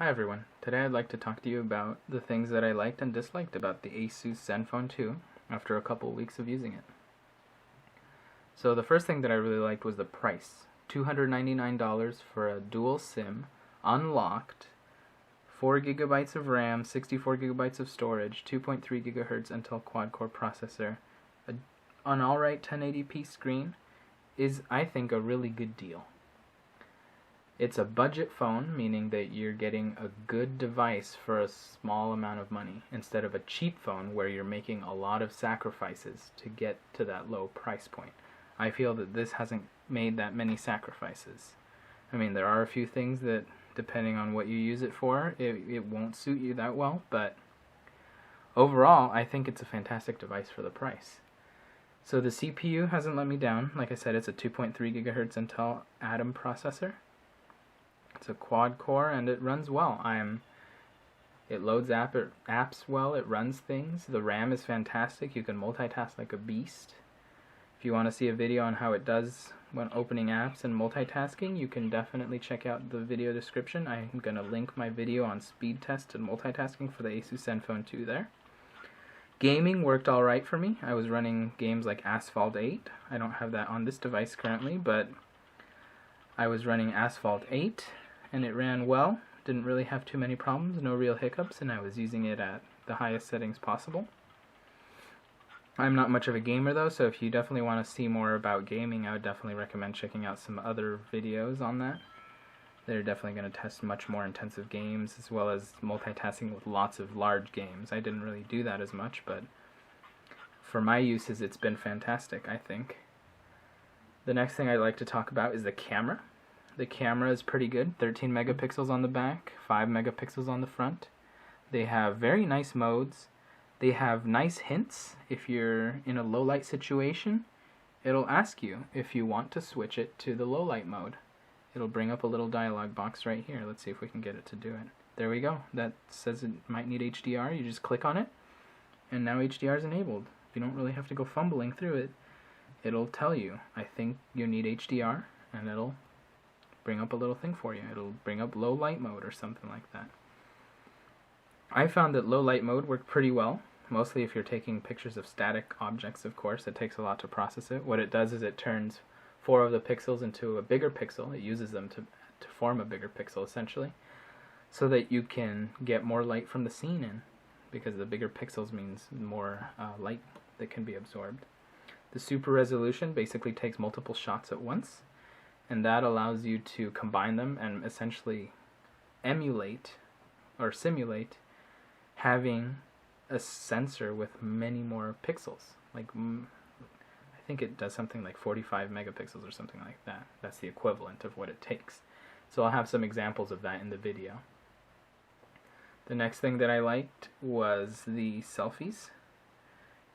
Hi everyone, today I'd like to talk to you about the things that I liked and disliked about the ASUS ZenFone 2 after a couple weeks of using it. So the first thing that I really liked was the price. $299 for a dual SIM, unlocked, 4 GB of RAM, 64 GB of storage, 2.3 GHz Intel Quad-core processor, an alright 1080p screen is, I think, a really good deal. It's a budget phone, meaning that you're getting a good device for a small amount of money, instead of a cheap phone where you're making a lot of sacrifices to get to that low price point. I feel that this hasn't made that many sacrifices. I mean, there are a few things that, depending on what you use it for, it won't suit you that well, but overall, I think it's a fantastic device for the price. So the CPU hasn't let me down. Like I said, it's a 2.3 GHz Intel Atom processor. It's a quad core and it runs well. It loads apps well, it runs things. The RAM is fantastic. You can multitask like a beast. If you want to see a video on how it does when opening apps and multitasking, you can definitely check out the video description. I'm going to link my video on speed test and multitasking for the ASUS ZenFone 2 there. Gaming worked alright for me. I was running games like Asphalt 8. I don't have that on this device currently, but I was running Asphalt 8 and it ran well. Didn't really have too many problems, no real hiccups, and I was using it at the highest settings possible. I'm not much of a gamer though, so if you definitely want to see more about gaming, I would definitely recommend checking out some other videos on that. They're definitely going to test much more intensive games, as well as multitasking with lots of large games. I didn't really do that as much, but for my uses it's been fantastic, I think. The next thing I'd like to talk about is the camera. The camera is pretty good, 13 megapixels on the back, 5 megapixels on the front. They have very nice modes. They have nice hints. If you're in a low light situation, it'll ask you if you want to switch it to the low light mode. It'll bring up a little dialog box right here. Let's see if we can get it to do it. There we go. That says it might need HDR. You just click on it, and now HDR is enabled. You don't really have to go fumbling through it. It'll tell you, I think you need HDR, and it'll bring up a little thing for you. It'll bring up low light mode or something like that. I found that low light mode worked pretty well, mostly if you're taking pictures of static objects, of course. It takes a lot to process it. What it does is it turns 4 of the pixels into a bigger pixel. It uses them to form a bigger pixel, essentially, so that you can get more light from the scene in, because the bigger pixels means more light that can be absorbed. The super resolution basically takes multiple shots at once, and that allows you to combine them and essentially emulate or simulate having a sensor with many more pixels. Like, I think it does something like 45 megapixels or something like that. That's the equivalent of what it takes. So I'll have some examples of that in the video. The next thing that I liked was the selfies.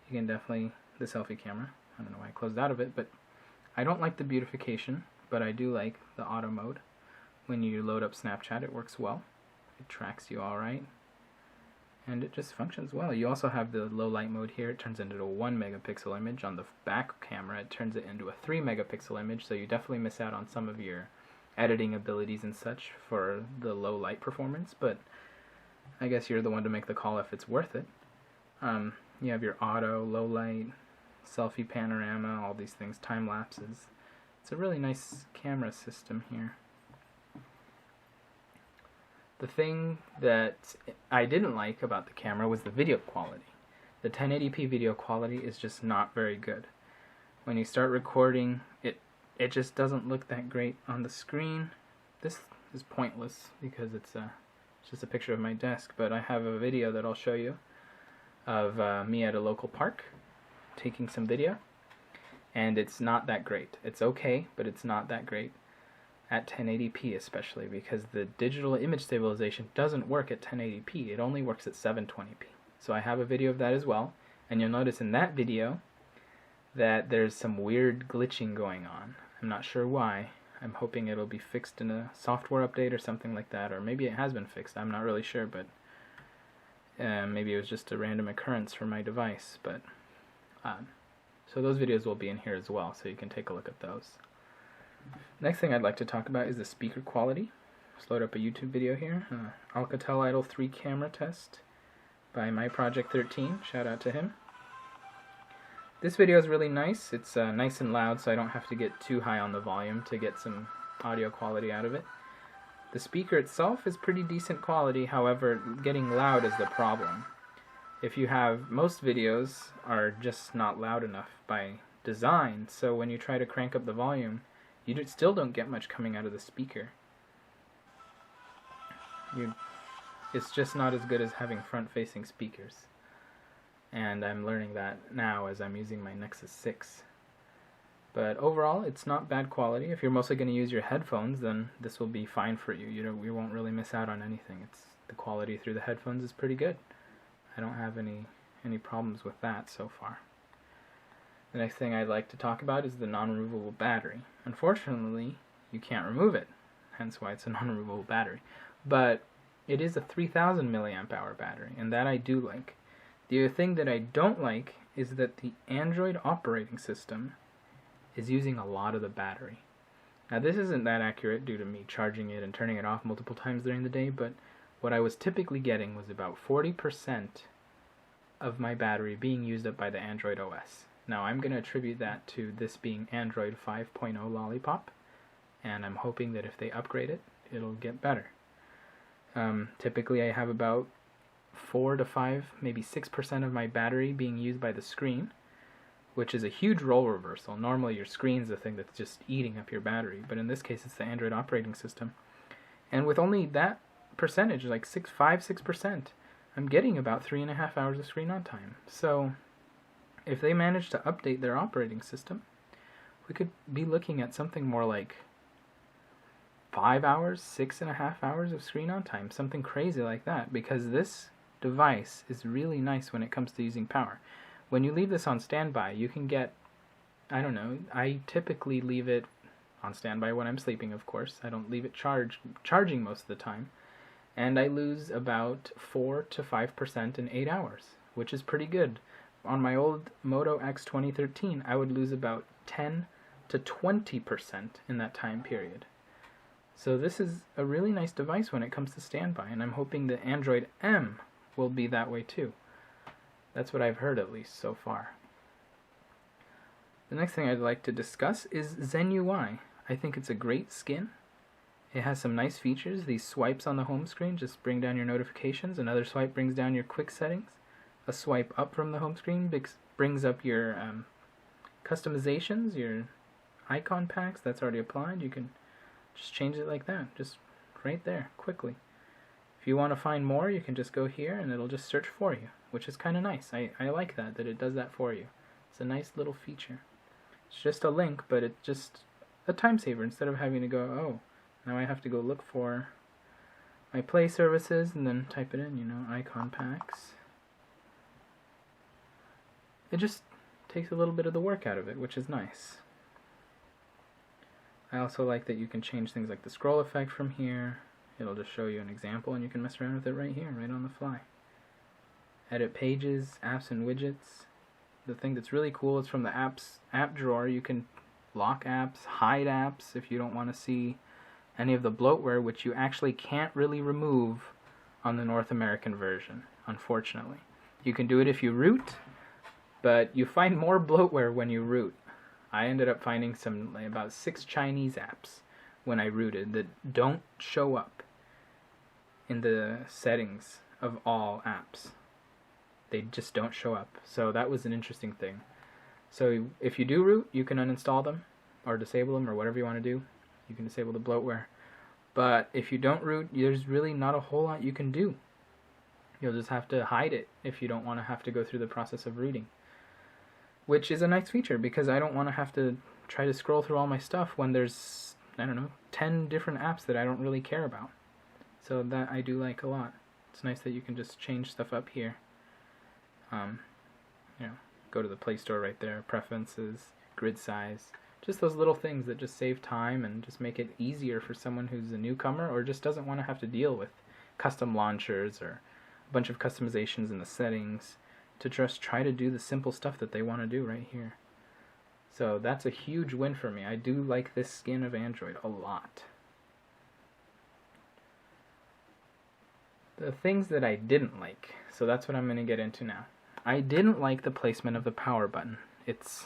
You can definitely, the selfie camera. I don't know why I closed out of it, but I don't like the beautification, but I do like the auto mode. When you load up Snapchat, it works well. It tracks you alright, and it just functions well. You also have the low light mode here. It turns into a 1 megapixel image. On the back camera, it turns it into a 3 megapixel image, so you definitely miss out on some of your editing abilities and such for the low light performance, but I guess you're the one to make the call if it's worth it. You have your auto, low light, selfie panorama, all these things, time lapses. It's a really nice camera system here. The thing that I didn't like about the camera was the video quality. The 1080p video quality is just not very good. When you start recording, it just doesn't look that great on the screen. This is pointless because it's just a picture of my desk, but I have a video that I'll show you of me at a local park taking some video, and it's not that great. It's okay, but it's not that great at 1080p, especially because the digital image stabilization doesn't work at 1080p. It only works at 720p. So I have a video of that as well, and you'll notice in that video that there's some weird glitching going on. I'm not sure why. I'm hoping it'll be fixed in a software update or something like that, or maybe it has been fixed. I'm not really sure, but maybe it was just a random occurrence for my device. But so those videos will be in here as well, so you can take a look at those. Next thing I'd like to talk about is the speaker quality. Let's load up a YouTube video here. Alcatel Idol 3 camera test by My Project 13. Shout out to him. This video is really nice. It's nice and loud, so I don't have to get too high on the volume to get some audio quality out of it. The speaker itself is pretty decent quality, however, getting loud is the problem. If you have, most videos are just not loud enough by design, so when you try to crank up the volume, you still don't get much coming out of the speaker. It's just not as good as having front-facing speakers. And I'm learning that now as I'm using my Nexus 6. But overall, it's not bad quality. If you're mostly going to use your headphones, then this will be fine for you. You won't really miss out on anything. The quality through the headphones is pretty good. I don't have any problems with that so far. The next thing I'd like to talk about is the non-removable battery. Unfortunately, you can't remove it, hence why it's a non-removable battery. But it is a 3000 milliamp hour battery, and that I do like. The other thing that I don't like is that the Android operating system is using a lot of the battery. Now this isn't that accurate due to me charging it and turning it off multiple times during the day, but what I was typically getting was about 40% of my battery being used up by the Android OS. Now I'm going to attribute that to this being Android 5.0 Lollipop, and I'm hoping that if they upgrade it, it'll get better. Typically I have about 4 to 5, maybe 6% of my battery being used by the screen, which is a huge role reversal. Normally your screen's the thing that's just eating up your battery, but in this case it's the Android operating system. And with only that percentage, like 5-6%, I'm getting about 3.5 hours of screen on time. So if they manage to update their operating system, we could be looking at something more like 5 hours, 6.5 hours of screen on time, something crazy like that, because this device is really nice when it comes to using power. When you leave this on standby, you can get, I don't know, I typically leave it on standby when I'm sleeping, of course. I don't leave it charging most of the time. And I lose about 4 to 5% in 8 hours, which is pretty good. On my old Moto X 2013, I would lose about 10 to 20% in that time period. So this is a really nice device when it comes to standby, and I'm hoping the Android M will be that way too. That's what I've heard, at least so far. The next thing I'd like to discuss is Zen UI. I think it's a great skin. It has some nice features. These swipes on the home screen just bring down your notifications. Another swipe brings down your quick settings. A swipe up from the home screen brings up your customizations, your icon packs. That's already applied. You can just change it like that, just right there, quickly. If you want to find more, you can just go here and it'll just search for you, which is kind of nice. I like that it does that for you. It's a nice little feature. It's just a link, but it's just a time saver instead of having to go, oh, now I have to go look for my Play services and then type it in, icon packs. It just takes a little bit of the work out of it, which is nice. I also like that you can change things like the scroll effect from here. It'll just show you an example and you can mess around with it right here, right on the fly. Edit pages, apps and widgets. The thing that's really cool is from the app drawer you can lock apps, hide apps if you don't want to see any of the bloatware, which you actually can't really remove on the North American version, unfortunately. You can do it if you root, but you find more bloatware when you root. I ended up finding about 6 Chinese apps when I rooted that don't show up in the settings of all apps. They just don't show up. So that was an interesting thing. So if you do root, you can uninstall them or disable them or whatever you want to do. You can disable the bloatware. But if you don't root, there's really not a whole lot you can do. You'll just have to hide it if you don't want to have to go through the process of rooting. Which is a nice feature because I don't want to have to try to scroll through all my stuff when there's, 10 different apps that I don't really care about. So that I do like a lot. It's nice that you can just change stuff up here. Go to the Play Store right there, preferences, grid size, just those little things that just save time and just make it easier for someone who's a newcomer or just doesn't want to have to deal with custom launchers or a bunch of customizations in the settings to just try to do the simple stuff that they want to do right here. So that's a huge win for me. I do like this skin of Android a lot. The things that I didn't like, so that's what I'm going to get into now. I didn't like the placement of the power button. It's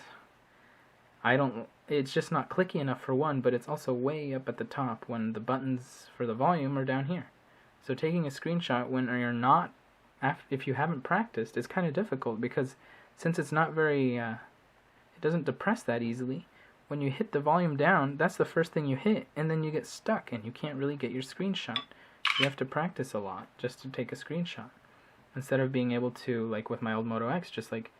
just not clicky enough for one, but it's also way up at the top when the buttons for the volume are down here. So taking a screenshot when you're not, if you haven't practiced, is kind of difficult because since it's not very, it doesn't depress that easily, when you hit the volume down, that's the first thing you hit, and then you get stuck and you can't really get your screenshot. You have to practice a lot just to take a screenshot. Instead of being able to, like with my old Moto X, just like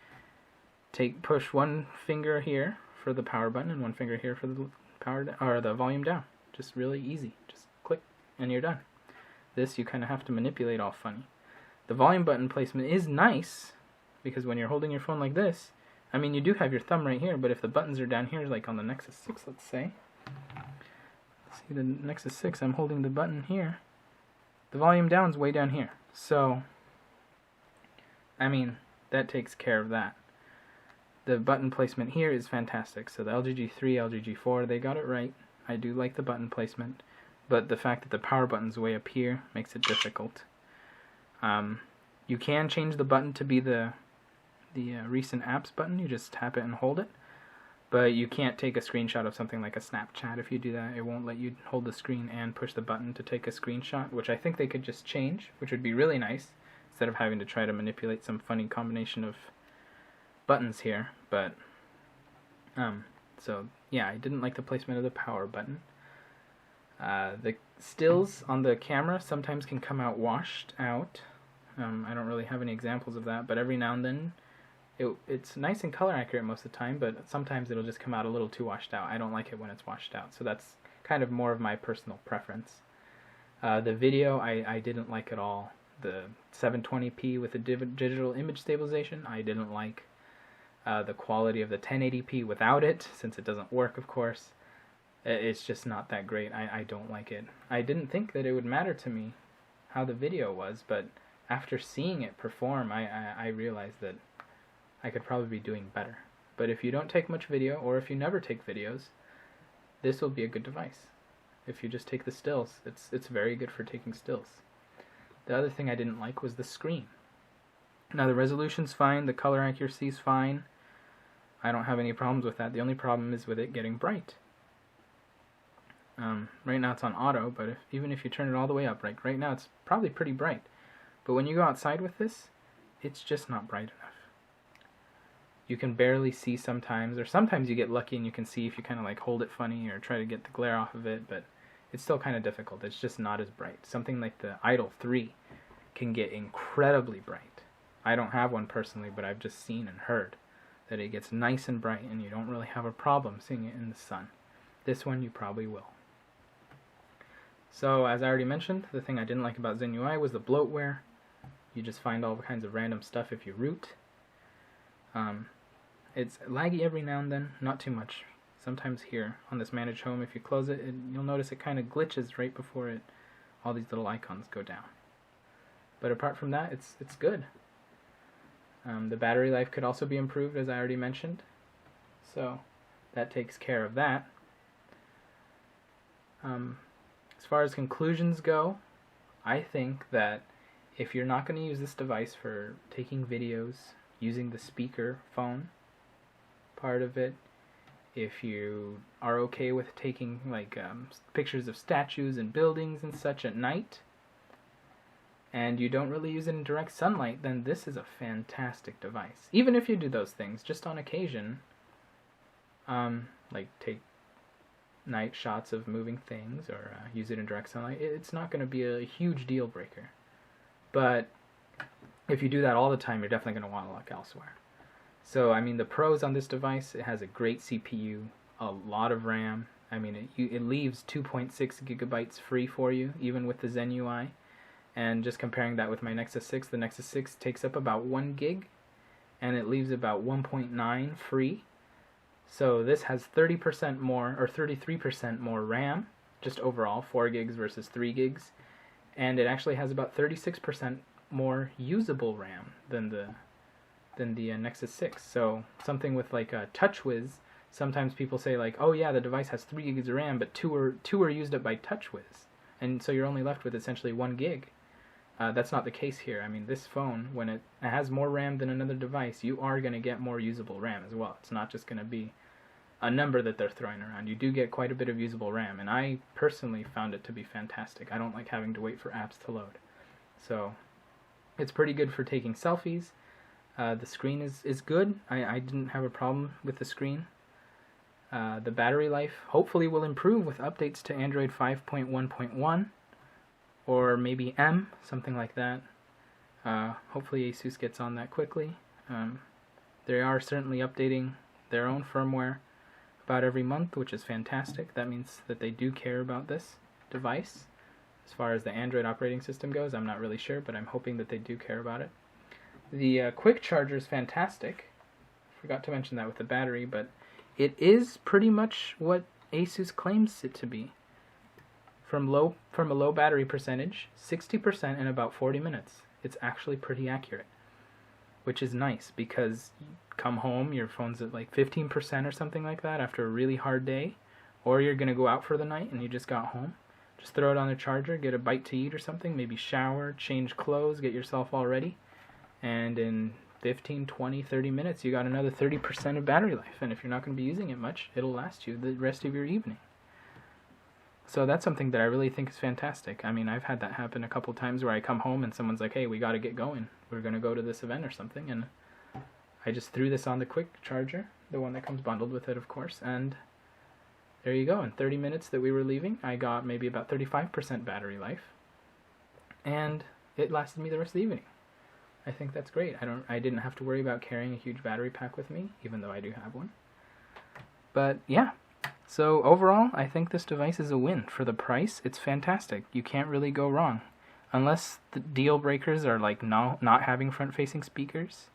push one finger here for the power button and one finger here for the the volume down. Just really easy. Just click and you're done. This you kind of have to manipulate all funny. The volume button placement is nice because when you're holding your phone like this, I mean you do have your thumb right here, but if the buttons are down here, like on the Nexus 6, let's say. See the Nexus 6, I'm holding the button here. The volume down is way down here. So, I mean, that takes care of that. The button placement here is fantastic. So the LG G3, LG G4, they got it right. I do like the button placement, but the fact that the power button's way up here makes it difficult. You can change the button to be the recent apps button. You just tap it and hold it. But you can't take a screenshot of something like a Snapchat if you do that. It won't let you hold the screen and push the button to take a screenshot, which I think they could just change, which would be really nice, instead of having to try to manipulate some funny combination of buttons here. But, so, yeah, I didn't like the placement of the power button. The stills on the camera sometimes can come out washed out. I don't really have any examples of that, but every now and then it's nice and color accurate most of the time, but sometimes it'll just come out a little too washed out. I don't like it when it's washed out, so that's kind of more of my personal preference. The video I didn't like at all. The 720p with the digital image stabilization, I didn't like. The quality of the 1080p without it, since it doesn't work, of course, it's just not that great. I don't like it. I didn't think that it would matter to me how the video was, but after seeing it perform, I realized that I could probably be doing better. But if you don't take much video, or if you never take videos, this will be a good device. If you just take the stills, it's very good for taking stills. The other thing I didn't like was the screen. Now the resolution's fine, the color accuracy's fine. I don't have any problems with that. The only problem is with it getting bright. Right now it's on auto, but even if you turn it all the way up, right now it's probably pretty bright. But when you go outside with this, it's just not bright enough. You can barely see sometimes, or sometimes you get lucky and you can see if you kind of like hold it funny or try to get the glare off of it, but it's still kind of difficult. It's just not as bright. Something like the Idol 3 can get incredibly bright. I don't have one personally, but I've just seen and heard that it gets nice and bright and you don't really have a problem seeing it in the sun. This one you probably will. So as I already mentioned, the thing I didn't like about Zen UI was the bloatware. You just find all kinds of random stuff if you root. It's laggy every now and then, not too much. Sometimes here on this Manage Home, if you close it, you'll notice it kind of glitches right before all these little icons go down. But apart from that, it's good. The battery life could also be improved, as I already mentioned. So that takes care of that. As far as conclusions go, I think that if you're not going to use this device for taking videos, using the speaker phone part of it, if you are okay with taking like pictures of statues and buildings and such at night, and you don't really use it in direct sunlight, then this is a fantastic device. Even if you do those things, just on occasion, like take night shots of moving things or use it in direct sunlight, it's not going to be a huge deal breaker. But if you do that all the time, you're definitely going to want to look elsewhere. So, I mean, the pros on this device, it has a great CPU, a lot of RAM. I mean, it leaves 2.6 gigabytes free for you, even with the Zen UI. And just comparing that with my Nexus 6, the Nexus 6 takes up about 1 gig, and it leaves about 1.9 free. So this has 30% more, or 33% more RAM, just overall, 4 gigs versus 3 gigs. And it actually has about 36% more usable RAM than the Nexus 6. So something with like a TouchWiz, sometimes people say like, oh yeah, the device has 3 gigs of RAM, but two are used up by TouchWiz, and so you're only left with essentially 1 gig. That's not the case here. I mean, this phone, when it has more RAM than another device, you are going to get more usable RAM as well. It's not just going to be a number that they're throwing around. You do get quite a bit of usable RAM, and I personally found it to be fantastic. I don't like having to wait for apps to load. So it's pretty good for taking selfies. The screen is good. I didn't have a problem with the screen. The battery life hopefully will improve with updates to Android 5.1.1 or maybe M, something like that. Hopefully ASUS gets on that quickly. They are certainly updating their own firmware about every month, which is fantastic. That means that they do care about this device. As far as the Android operating system goes, I'm not really sure, but I'm hoping that they do care about it. The quick charger is fantastic. Forgot to mention that with the battery, but it is pretty much what ASUS claims it to be. From a low battery percentage, 60% in about 40 minutes. It's actually pretty accurate, which is nice because you come home, your phone's at like 15% or something like that after a really hard day, or you're going to go out for the night and you just got home. Just throw it on the charger, get a bite to eat or something, maybe shower, change clothes, get yourself all ready, and in 15, 20, 30 minutes you got another 30% of battery life, and if you're not going to be using it much, it'll last you the rest of your evening. So that's something that I really think is fantastic. I mean, I've had that happen a couple times where I come home and someone's like, hey, we got to get going. We're going to go to this event or something, and I just threw this on the quick charger, the one that comes bundled with it, of course, and there you go. In 30 minutes that we were leaving, I got maybe about 35% battery life, and it lasted me the rest of the evening. I think that's great. I didn't have to worry about carrying a huge battery pack with me, even though I do have one. But yeah, so overall, I think this device is a win. For the price, it's fantastic. You can't really go wrong, unless the deal breakers are like not having front-facing speakers.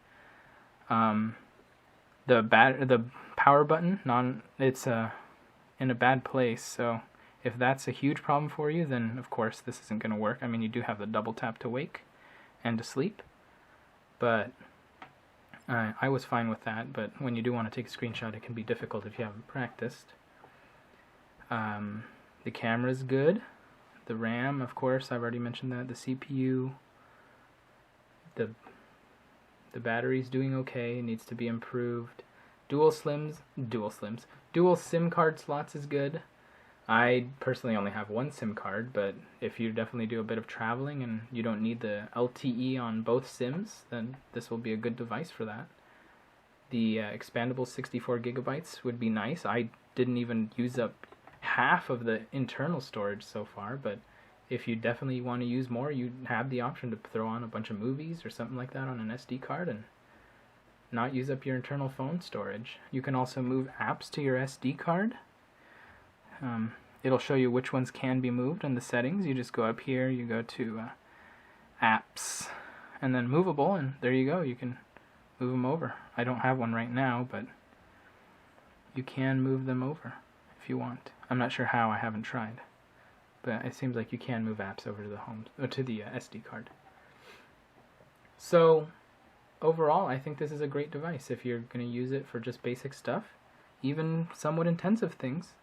The power button, it's in a bad place, so if that's a huge problem for you, then of course this isn't going to work. I mean, you do have the double tap to wake and to sleep, but I was fine with that. But when you do want to take a screenshot, it can be difficult if you haven't practiced. The camera's good. The RAM, of course, I've already mentioned that. The CPU, the battery's doing okay. It needs to be improved. Dual SIM card slots is good. I personally only have one SIM card, but if you definitely do a bit of traveling and you don't need the LTE on both SIMs, then this will be a good device for that. The expandable 64 gigabytes would be nice. I didn't even use up half of the internal storage so far, but if you definitely want to use more, you have the option to throw on a bunch of movies or something like that on an SD card and not use up your internal phone storage. You can also move apps to your SD card. It'll show you which ones can be moved in the settings. You just go up here, you go to apps, and then movable, and there you go. You can move them over. I don't have one right now, but you can move them over if you want. I'm not sure how, I haven't tried, but it seems like you can move apps over to the home or to the SD card. So overall, I think this is a great device if you're going to use it for just basic stuff, even somewhat intensive things.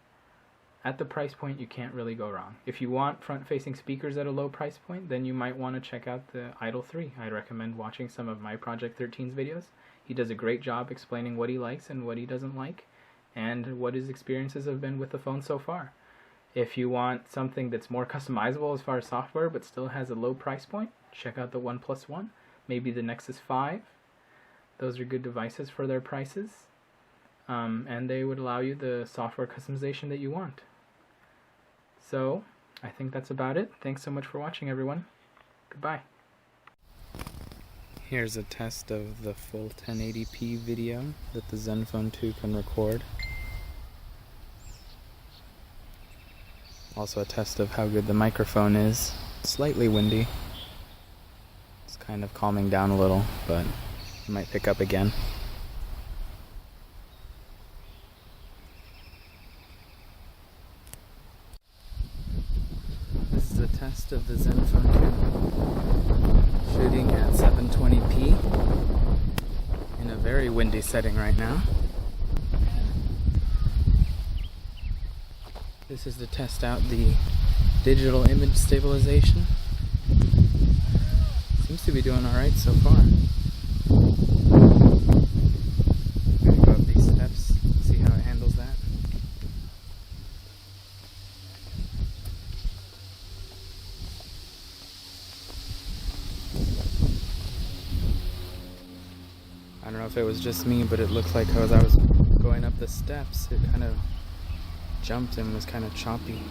At the price point, you can't really go wrong. If you want front-facing speakers at a low price point, then you might want to check out the Idol 3. I'd recommend watching some of my Project 13's videos. He does a great job explaining what he likes and what he doesn't like, and what his experiences have been with the phone so far. If you want something that's more customizable as far as software, but still has a low price point, check out the OnePlus One, maybe the Nexus 5. Those are good devices for their prices, and they would allow you the software customization that you want. So, I think that's about it. Thanks so much for watching, everyone. Goodbye. Here's a test of the full 1080p video that the ZenFone 2 can record. Also a test of how good the microphone is. Slightly windy. It's kind of calming down a little, but it might pick up again. This is a test of the ZenFone 2 shooting at 720p in a very windy setting right now. This is to test out the digital image stabilization. Seems to be doing alright so far. Gonna go up these steps, see how it handles that. I don't know if it was just me, but it looked like as I was going up the steps, it kind of jumped and was kind of choppy.